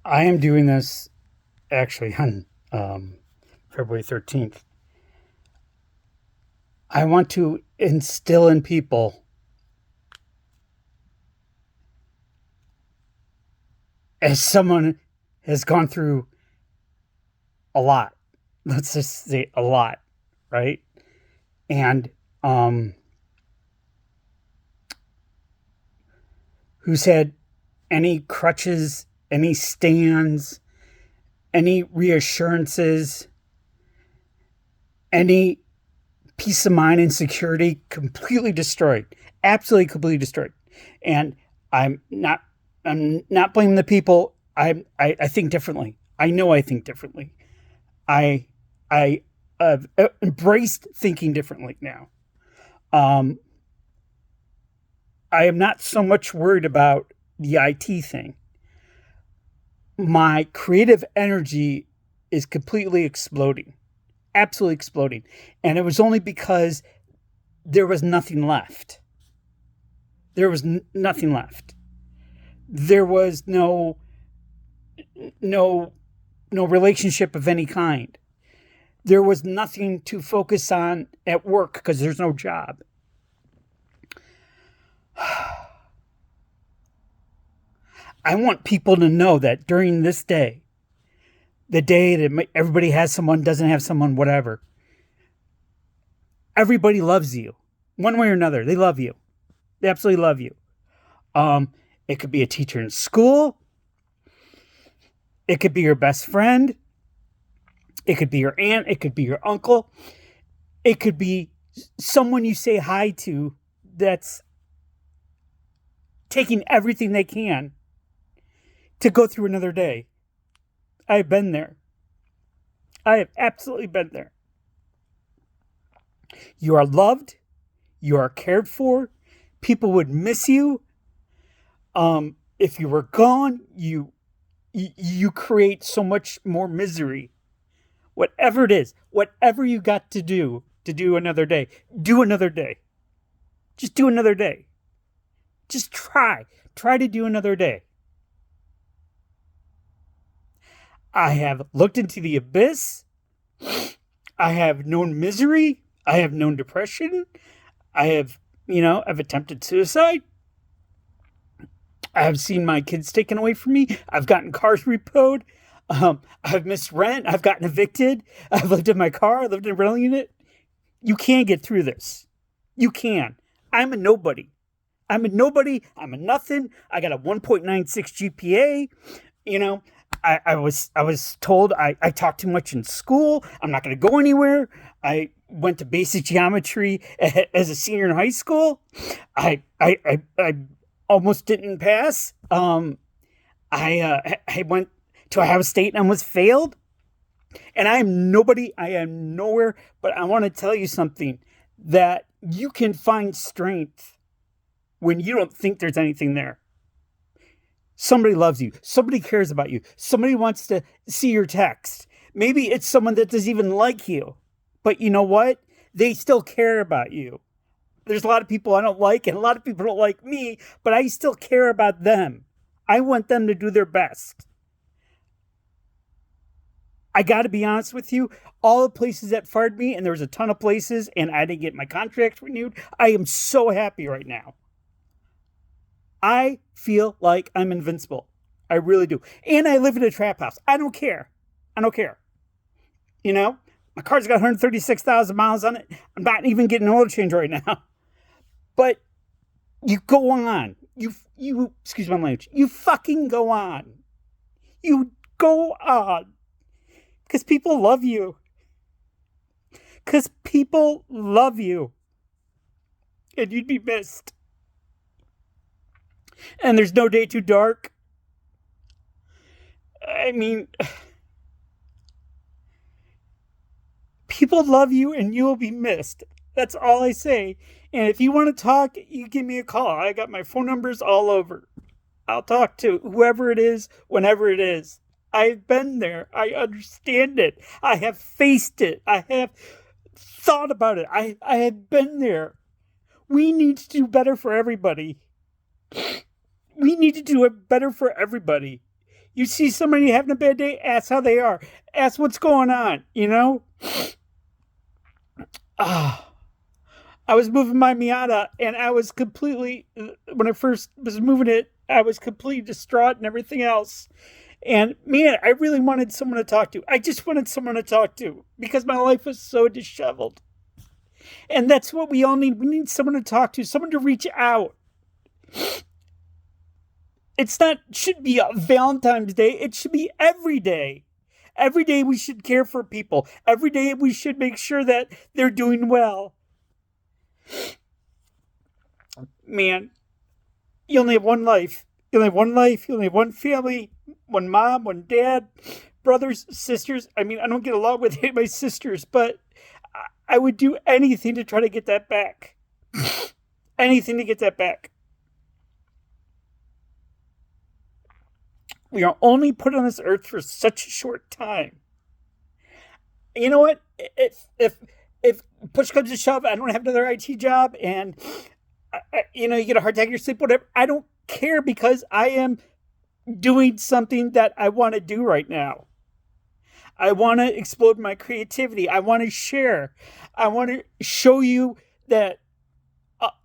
I am doing this actually on February 13th. I want to instill in people, as someone has gone through a lot, let's just say a lot, right? And who's had any crutches, any stands, any reassurances, any peace of mind and security completely destroyed, absolutely completely destroyed. And I'm not I'm not blaming the people. I think differently. I know I think differently. I I have embraced thinking differently now. Um, I am not so much worried about the IT thing. My creative energy is completely exploding, absolutely exploding, and it was only because there was nothing left. There was nothing left. There was no no relationship of any kind. There was nothing to focus on at work because there's no job. I want people to know that during this day, the day that everybody has someone, doesn't have someone, whatever, everybody loves you. One way or another, they love you. They absolutely love you. It could be a teacher in school. It could be your best friend. It could be your aunt. It could be your uncle. It could be someone you say hi to that's taking everything they can to go through another day. I've been there. I have absolutely been there. You are loved. You are cared for. People would miss you. If you were gone, you create so much more misery. Whatever it is, whatever you got to do another day, do another day. Just do another day. Just try. Try to do another day. I have looked into the abyss. I have known misery. I have known depression. I have, I've attempted suicide. I have seen my kids taken away from me. I've gotten cars repoed. I've missed rent. I've gotten evicted. I've lived in my car. I lived in a rental unit. You can get through this. You can. I'm a nobody. I'm a nobody. I'm a nothing. I got a 1.96 GPA. You know, I was told I talked too much in school. I'm not going to go anywhere. I went to basic geometry as a senior in high school. I almost didn't pass. I went to Ohio State and almost failed. And I am nobody. I am nowhere. But I want to tell you something, that you can find strength when you don't think there's anything there. Somebody loves you. Somebody cares about you. Somebody wants to see your text. Maybe it's someone that doesn't even like you. But you know what? They still care about you. There's a lot of people I don't like, and a lot of people don't like me, but I still care about them. I want them to do their best. I got to be honest with you. All the places that fired me, and there was a ton of places, and I didn't get my contract renewed. I am so happy right now. I feel like I'm invincible. I really do. And I live in a trap house. I don't care. I don't care. You know, my car's got 136,000 miles on it. I'm not even getting an oil change right now. But you go on. You excuse my language. You fucking go on. You go on. Because people love you. Because people love you. And you'd be missed. And there's no day too dark. I mean, people love you and you will be missed. That's all I say. And if you want to talk, you give me a call. I got my phone numbers all over. I'll talk to whoever it is, whenever it is. I've been there. I understand it. I have faced it. I have thought about it. I have been there. We need to do better for everybody. We need to do it better for everybody. You see somebody having a bad day, ask how they are. Ask what's going on, you know? Ah. I was moving my Miata and I was completely, when I first was moving it, I was completely distraught and everything else. And man, I really wanted someone to talk to. I just wanted someone to talk to because my life was so disheveled. And that's what we all need. We need someone to talk to, someone to reach out. It's not, should be a Valentine's Day. It should be every day. Every day we should care for people. Every day we should make sure that they're doing well. Man, you only have one life. You only have one life. You only have one family, one mom, one dad, brothers, sisters. I mean, I don't get along with any of my sisters, but I would do anything to try to get that back. Anything to get that back. We are only put on this earth for such a short time. You know what? If push comes to shove, I don't have another IT job, and you get a heart attack, your sleep, whatever. I don't care because I am doing something that I want to do right now. I want to explode my creativity. I want to share. I want to show you that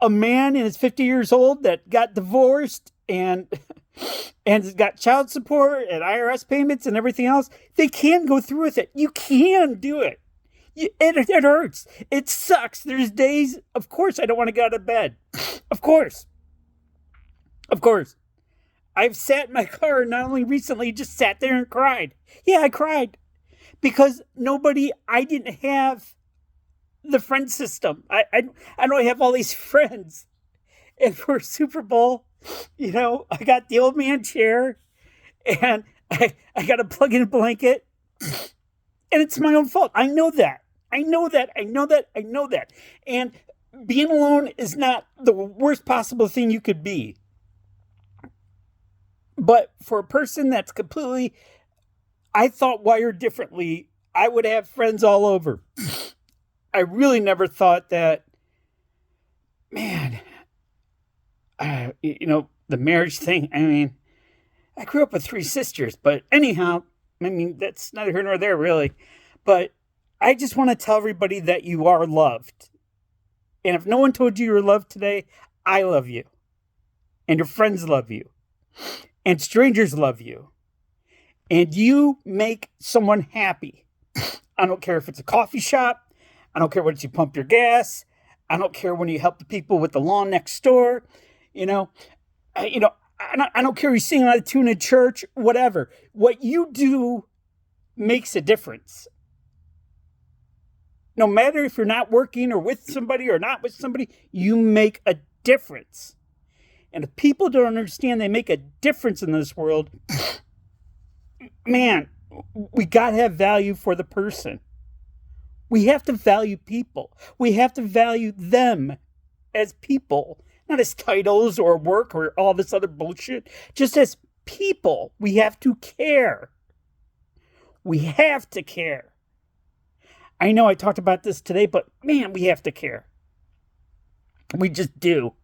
a man in his 50 years old that got divorced and has got child support and IRS payments and everything else, they can go through with it. You can do it. It hurts. It sucks. There's days, of course, I don't want to get out of bed. Of course. Of course. I've sat in my car, not only recently, just sat there and cried. Yeah, I cried. Because I didn't have the friend system. I don't have all these friends. And for Super Bowl, I got the old man chair and I got a plug-in blanket. And it's my own fault. I know that. And being alone is not the worst possible thing you could be. But for a person that's completely, I thought wired differently, I would have friends all over. I really never thought that, man, the marriage thing, I mean, I grew up with 3 sisters, but anyhow, I mean, that's neither here nor there, really. But I just want to tell everybody that you are loved. And if no one told you you're loved today, I love you. And your friends love you. And strangers love you. And you make someone happy. I don't care if it's a coffee shop. I don't care when you pump your gas. I don't care when you help the people with the lawn next door. I don't care if you sing out of tune in church, whatever. What you do makes a difference. No matter if you're not working or with somebody or not with somebody, you make a difference. And if people don't understand they make a difference in this world, man, we got to have value for the person. We have to value people. We have to value them as people, not as titles or work or all this other bullshit. Just as people, we have to care. We have to care. I know I talked about this today, but man, we have to care. We just do.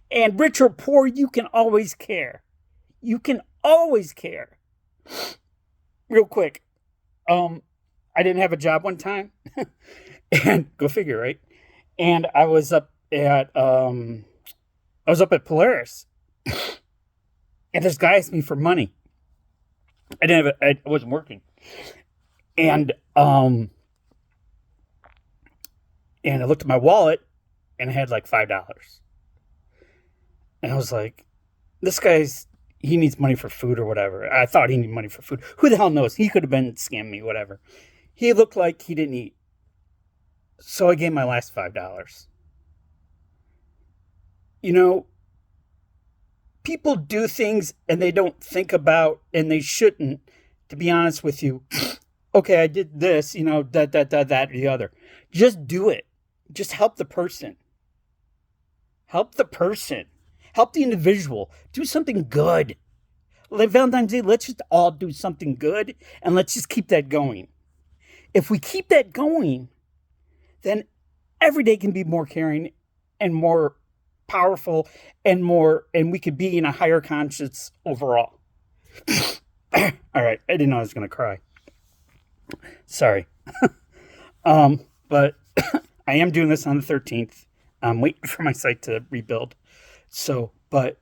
And rich or poor, you can always care. You can always care. Real quick, I didn't have a job one time, and go figure, right? And I was up at Polaris, and this guy asked me for money. I wasn't working, and I looked at my wallet, and I had like $5. And I was like, he needs money for food or whatever. I thought he needed money for food. Who the hell knows? He could have been scamming me, whatever. He looked like he didn't eat. So I gave him my last $5. People do things and they don't think about, and they shouldn't, to be honest with you. Okay, I did this, that, or the other. Just do it. Just help the person. Help the person. Help the individual. Do something good. Like Valentine's Day, let's just all do something good, and let's just keep that going. If we keep that going, then every day can be more caring and more powerful and we could be in a higher conscience overall. All right, I didn't know I was going to cry. Sorry. But I am doing this on the 13th. I'm waiting for my site to rebuild. So, but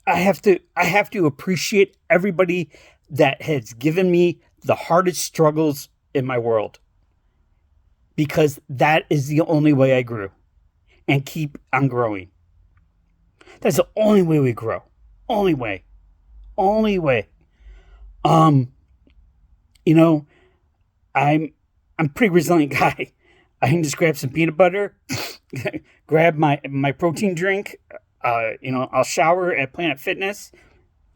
I have to appreciate everybody that has given me the hardest struggles in my world, because that is the only way I grew and keep on growing. That's the only way we grow. Only way. Only way. Um, you know, I'm a pretty resilient guy. I can just grab some peanut butter, grab my protein drink. I'll shower at Planet Fitness,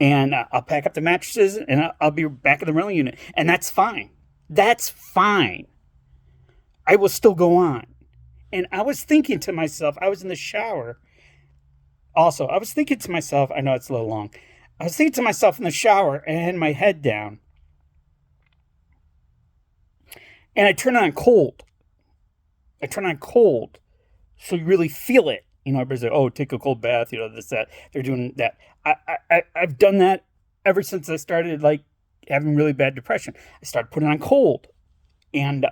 and I'll pack up the mattresses, and I'll be back in the rental unit, and that's fine. That's fine. I will still go on. And I was thinking to myself, I was in the shower. Also, I was thinking to myself, I know it's a little long. I was thinking to myself in the shower, and I had my head down, and I turn on cold. I turn on cold, so you really feel it. Everybody's like, "Oh, take a cold bath," this, that. They're doing that. I've done that ever since I started like having really bad depression. I started putting on cold, and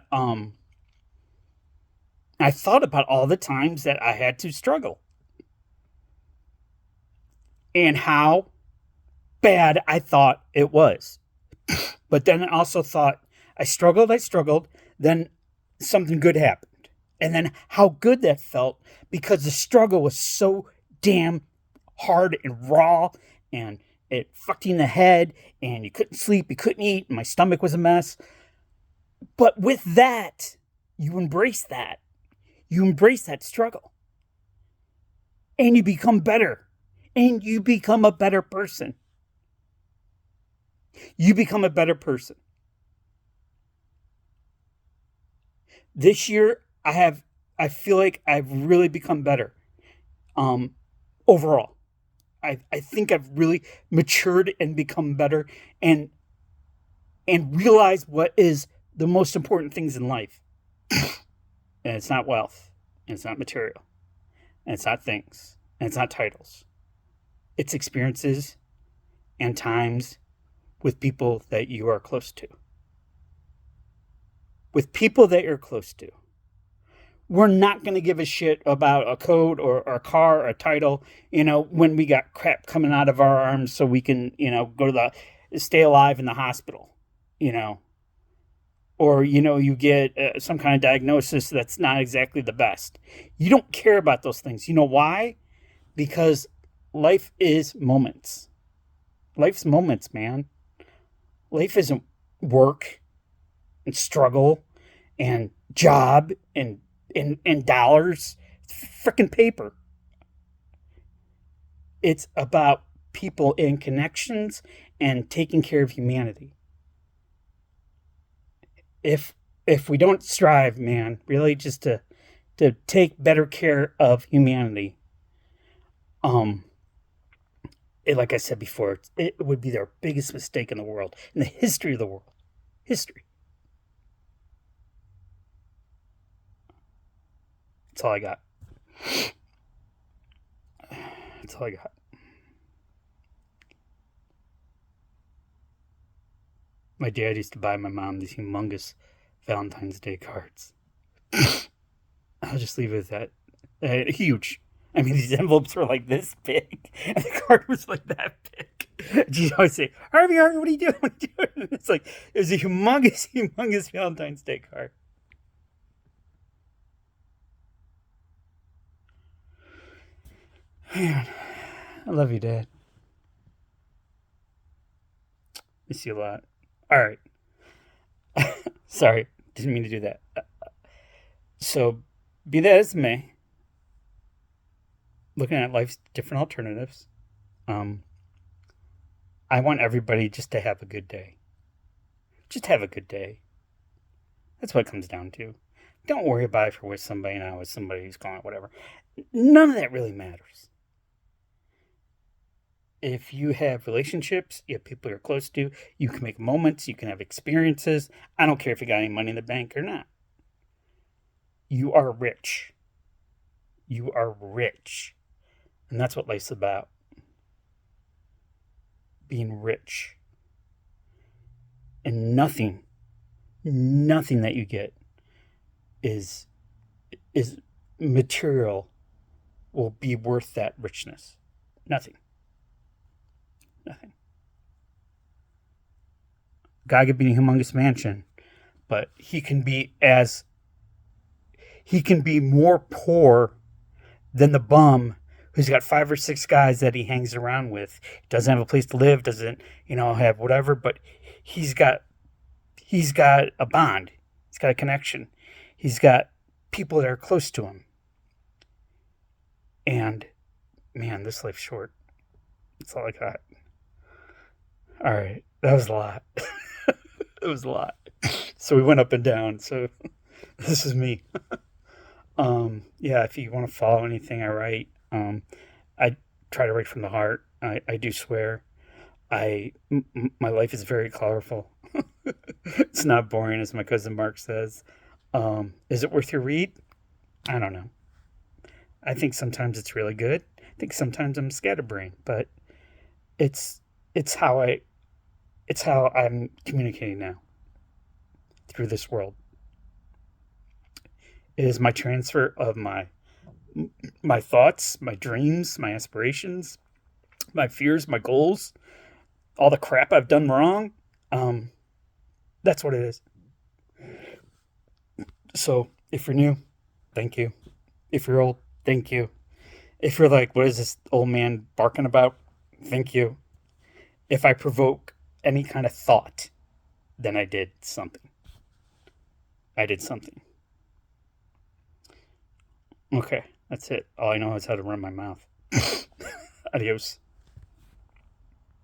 I thought about all the times that I had to struggle and how bad I thought it was. But then I also thought I struggled, then something good happened. And then how good that felt, because the struggle was so damn hard and raw, and it fucked you in the head, and you couldn't sleep, you couldn't eat, and my stomach was a mess. But with that, you embrace that. You embrace that struggle. And you become better. And you become a better person. You become a better person. This year, I feel like I've really become better. Overall. I think I've really matured and become better, and realized what is the most important things in life. And it's not wealth, and it's not material, and it's not things, and it's not titles. It's experiences and times with people that you are close to. With people that you're close to. We're not going to give a shit about a code or a car or a title, when we got crap coming out of our arms so we can, go to stay alive in the hospital, or, you get some kind of diagnosis that's not exactly the best. You don't care about those things. You know why? Because life is moments. Life's moments, man. Life isn't work and struggle and job and dollars. It's freaking paper. It's about people and connections and taking care of humanity. If we don't strive, man, really just to take better care of humanity, like I said before, it would be their biggest mistake in the world, in the history of the world. History. That's all I got. That's all I got. My dad used to buy my mom these humongous Valentines Day cards. I'll just leave it at that. Huge. I mean, these envelopes were like this big, and the card was like that big. She'd always say, Harvey, what are you doing? What are you doing? It's like, it was a humongous Valentine's Day card. Man, I love you, Dad. Miss you a lot. All right. Sorry, didn't mean to do that. So, be that as it may, looking at life's different alternatives, I want everybody just to have a good day. Just have a good day. That's what it comes down to. Don't worry about if you're with somebody now, with somebody who's gone, whatever. None of that really matters. If you have relationships, you have people you're close to, you can make moments, you can have experiences. I don't care if you got any money in the bank or not. You are rich. You are rich. And that's what life's about. being rich. And nothing that you get is is material will be worth that richness. Nothing. Nothing. God could be a humongous mansion, but he can be more poor than the bum who's got 5 or 6 guys that he hangs around with. Doesn't have a place to live, doesn't, have whatever, but he's got he's got a bond. He's got a connection. He's got people that are close to him. And man, this life's short. That's all I got. All right. That was a lot. It was a lot. So we went up and down. So this is me. Yeah, if you want to follow anything I write, I try to write from the heart. I do swear. My life is very colorful. It's not boring, as my cousin Mark says. Is it worth your read? I don't know. I think sometimes it's really good. I think sometimes I'm scatterbrained, but it's it's how I it's how I'm communicating now through this world. It is my transfer of my thoughts, my dreams, my aspirations, my fears, my goals, all the crap I've done wrong. Um, that's what it is. So if you're new, thank you. If you're old, thank you. If you're like, what is this old man barking about? Thank you. If I provoke any kind of thought, then I did something. I did something. Okay, that's it. All I know is how to run my mouth. Adios.